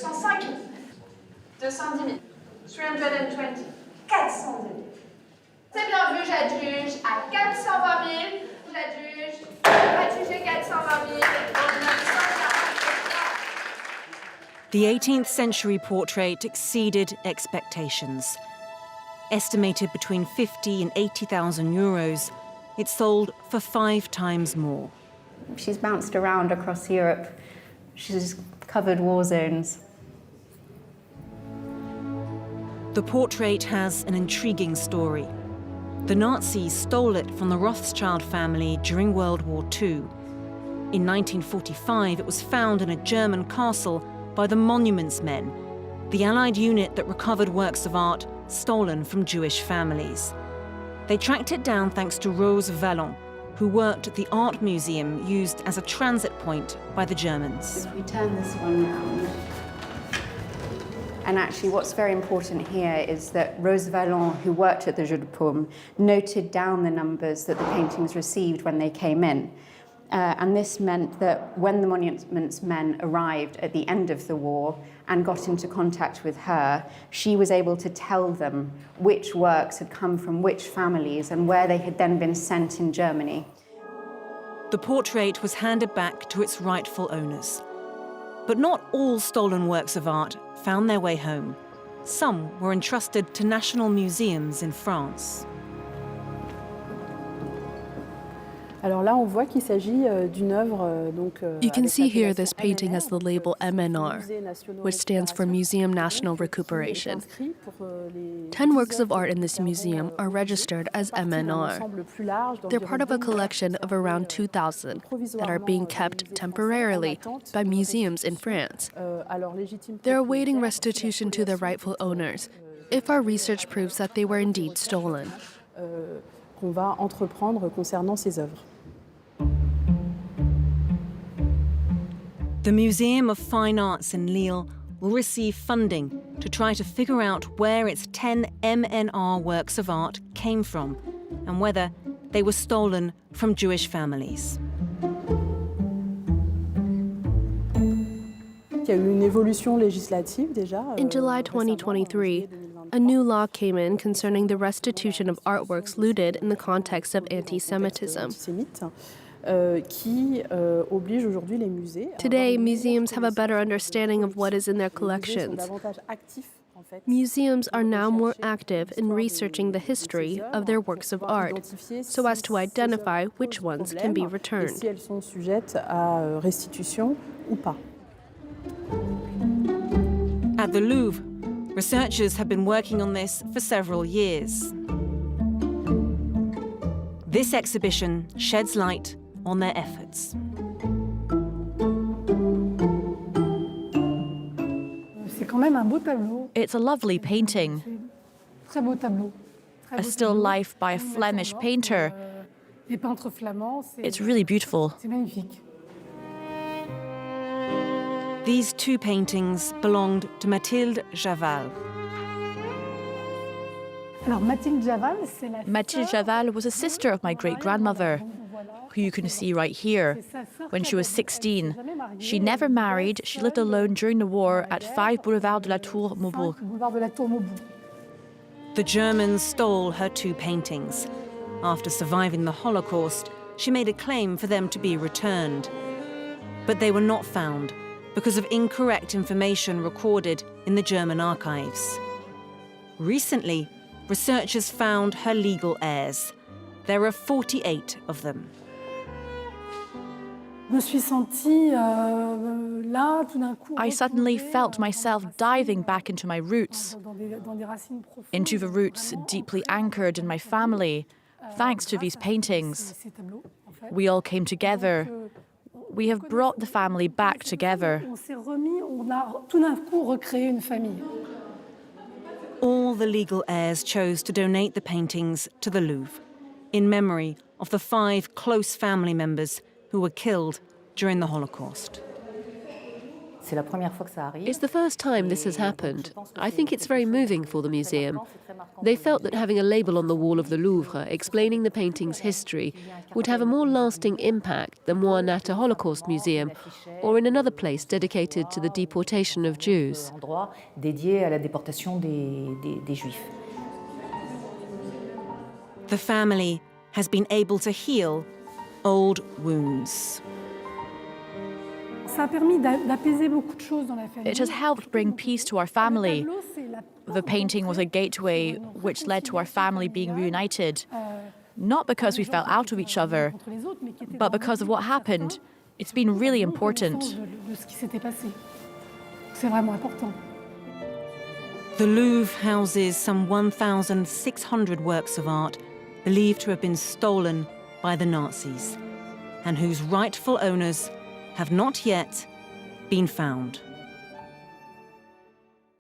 205 000, 210 000, 320, 400 000. C'est bien vu, j'adjuge à 420 000, j'adjuge, adjugé 420 000 en 1940. The 18th century portrait exceeded expectations. Estimated between 50 and 80,000 euros, it sold for 5 times more. She's bounced around across Europe. She's covered war zones. The portrait has an intriguing story. The Nazis stole it from the Rothschild family during World War II. In 1945, it was found in a German castle by the Monuments Men, the Allied unit that recovered works of art stolen from Jewish families. They tracked it down thanks to Rose Vallon, who worked at the art museum used as a transit point by the Germans. If we turn this one round, and actually what's very important here is that Rose Vallon, who worked at the Jeu de Paume, noted down the numbers that the paintings received when they came in. And this meant that when the Monuments Men arrived at the end of the war and got into contact with her, she was able to tell them which works had come from which families and where they had then been sent in Germany. The portrait was handed back to its rightful owners. But not all stolen works of art found their way home. Some were entrusted to national museums in France. Alors là, on voit qu'il s'agit d'une œuvre You can see here this painting has the label MNR, which stands for Museum National Recuperation. 10 works of art in this museum are registered as MNR. They're part of a collection of around 2,000 that are being kept temporarily by museums in France. They're awaiting restitution to their rightful owners if our research proves that they were indeed stolen. Qu'on va entreprendre concernant ces œuvres. The Museum of Fine Arts in Lille will receive funding to try to figure out where its 10 MNR works of art came from and whether they were stolen from Jewish families. Il y a eu une évolution législative déjà. In July 2023, a new law came in concerning the restitution of artworks looted in the context of anti-Semitism. Today, museums have a better understanding of what is in their collections. Museums are now more active in researching the history of their works of art, so as to identify which ones can be returned. At the Louvre, researchers have been working on this for several years. This exhibition sheds light on their efforts. It's a lovely painting. A still life by a Flemish painter. It's really beautiful. These 2 paintings belonged to Mathilde Javal. Mathilde Javal was a sister of my great-grandmother, who you can see right here. When she was 16, she never married. She lived alone during the war at 5 Boulevard de la Tour Maubourg. The Germans stole her 2 paintings. After surviving the Holocaust, she made a claim for them to be returned. But they were not found because of incorrect information recorded in the German archives. Recently, researchers found her legal heirs. There are 48 of them. I suddenly felt myself diving back into my roots, into the roots deeply anchored in my family, thanks to these paintings. We all came together. We have brought the family back together. All the legal heirs chose to donate the paintings to the Louvre in memory of the 5 close family members who were killed during the Holocaust. It's the first time this has happened. I think it's very moving for the museum. They felt that having a label on the wall of the Louvre explaining the painting's history would have a more lasting impact than one at a Holocaust museum or in another place dedicated to the deportation of Jews. The family has been able to heal old wounds. It has helped bring peace to our family. The painting was a gateway which led to our family being reunited, not because we fell out of each other, but because of what happened. It's been really important. The Louvre houses some 1,600 works of art believed to have been stolen by the Nazis, and whose rightful owners have not yet been found.